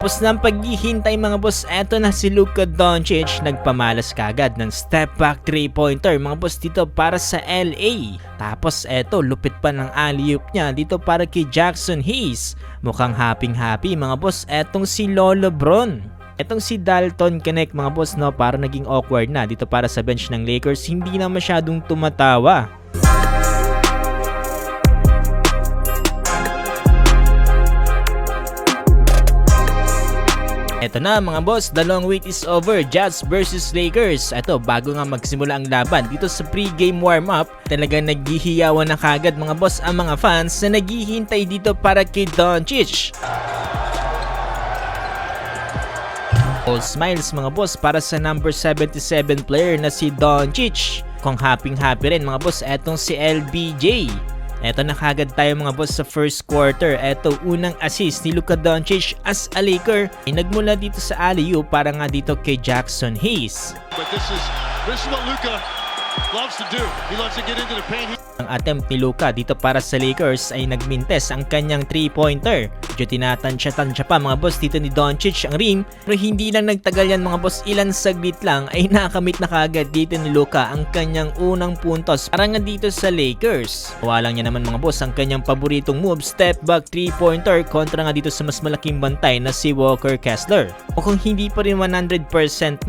Tapos ng paghihintay mga boss, eto na si Luka Doncic, nagpamalas kagad ng step back 3-pointer mga boss dito para sa LA. Tapos eto, lupit pa ng alley-oop niya dito para kay Jackson Hayes. Mukhang happy mga boss, etong si Lolo Bron. Etong si Dalton Connect mga boss, no, para naging awkward na dito para sa bench ng Lakers, hindi na masyadong tumatawa. Eto na mga boss, the long wait is over. Jazz versus Lakers. Eto, bago nga magsimula ang laban dito sa pre-game warm-up, talagang naghihiyawan na kagad mga boss ang mga fans na naghihintay dito para kay Doncic. All smiles mga boss para sa number 77 player na si Doncic. Kung happy rin mga boss, etong si LBJ. Eto na kagad tayo mga boss sa first quarter. Eto, unang assist ni Luka Doncic as a Laker ay nagmula dito sa alley-oop para nga dito kay Jackson Hayes. But this is what Luka loves to do. He loves to get into the paint. Ang attempt ni Luka dito para sa Lakers ay nagmintes ang kanyang 3-pointer. Medyo tinatansya-tansya pa mga boss dito ni Doncic ang rim, pero hindi lang nagtagal yan mga boss, ilan saglit lang ay nakamit na kagad dito ni Luka ang kanyang unang puntos para nga dito sa Lakers. Walang niya naman mga boss ang kanyang paboritong move, step back 3-pointer kontra nga dito sa mas malaking bantay na si Walker Kessler. O kung hindi pa rin 100%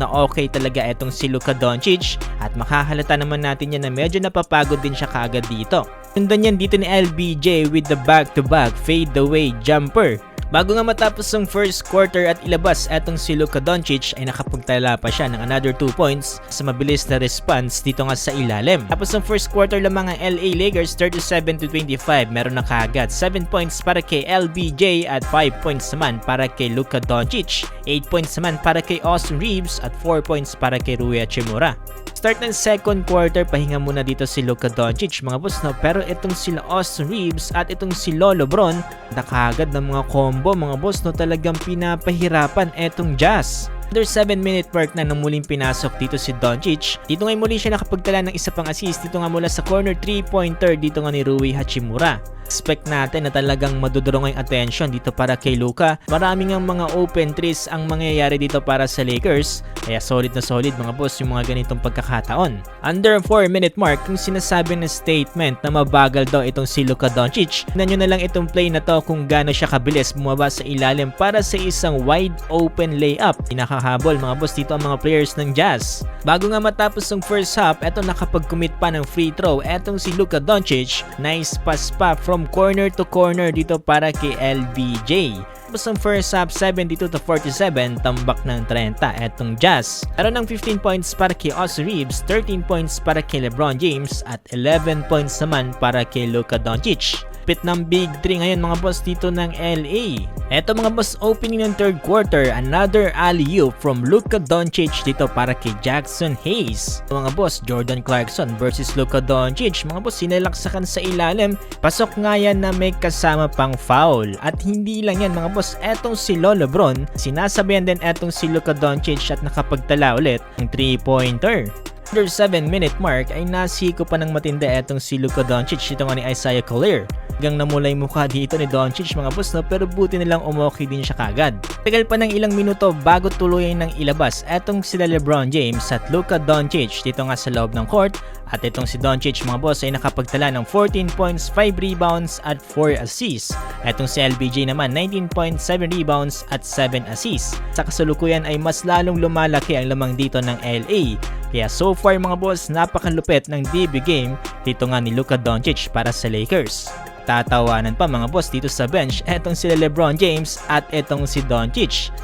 na okay talaga etong si Luka Doncic, at makahalata naman natin yan na medyo napapagod din siya kagad dito. Sundan yan dito ni LBJ with the back-to-back fade-away jumper. Bago nga matapos ang first quarter at ilabas etong si Luka Doncic ay nakapagtala pa siya ng another 2 points sa mabilis na response dito nga sa ilalim. Tapos ang first quarter lamang ang LA Lakers 37-25, meron na kagad 7 points para kay LBJ at 5 points naman para kay Luka Doncic, 8 points naman para kay Austin Reeves at 4 points para kay Rui Hachimura. Start ng second quarter, pahinga muna dito si Luka Doncic mga boss, no? Pero itong sila Austin Reeves at itong si Lolo Bron, nakagad ng mga combo mga boss, no? Talagang pinapahirapan etong Jazz. Under 7-minute mark na nang muling pinasok dito si Doncic. Dito ngayon muli siya nakapagtala ng isa pang assist dito nga mula sa corner 3-pointer dito nga ni Rui Hachimura. Expect natin na talagang madudurong ang attention dito para kay Luka. Maraming ang mga open threes ang mangyayari dito para sa Lakers. Kaya solid na solid mga boss yung mga ganitong pagkakataon. Under 4-minute mark, yung sinasabi ng statement na mabagal daw itong si Luka Doncic. Tignan nyo na lang itong play na to kung gaano siya kabilis bumaba sa ilalim para sa isang wide open layup. Nakakahabol mga boss dito ang mga players ng Jazz. Bago nga matapos ang first half, eto nakapag-commit pa ng free throw. Etong si Luka Doncic, nice pass pa from corner to corner dito para kay LBJ. Tapos ang first half 72-47, tambak ng 30 etong Jazz. Meron ng 15 points para kay Austin Reeves, 13 points para kay LeBron James at 11 points naman para kay Luka Doncic. Pit ng Big 3 ngayon mga boss dito ng LA. Eto mga boss, opening ng third quarter, another alley-oop from Luka Doncic dito para kay Jackson Hayes. Mga boss, Jordan Clarkson versus Luka Doncic. Mga boss, sinalaksakan sa ilalim. Pasok nga yan na may kasama pang foul. At hindi lang yan mga boss, etong si Lolo Bron, sinasabayan din etong si Luka Doncic at nakapagtala ulit ng 3-pointer. Under 7-minute mark ay nasiko pa ng matindi etong si Luka Doncic dito nga ni Isaiah Collier. Hanggang namulay mukha dito ni Doncic mga boss, no? Pero buti nilang umokay din siya kagad. Tagal pa ng ilang minuto bago tuluyan ng ilabas etong sila LeBron James at Luka Doncic dito nga sa loob ng court. At itong si Doncic mga boss ay nakapagtala ng 14 points, 5 rebounds at 4 assists. Etong si LBJ naman 19 points, 7 rebounds at 7 assists. Sa kasalukuyan ay mas lalong lumalaki ang lamang dito ng LA. Kaya so far mga boss, napakalupit ng DB game dito nga ni Luka Doncic para sa Lakers. Tatawanan pa mga boss dito sa bench etong sila LeBron James at etong si Doncic.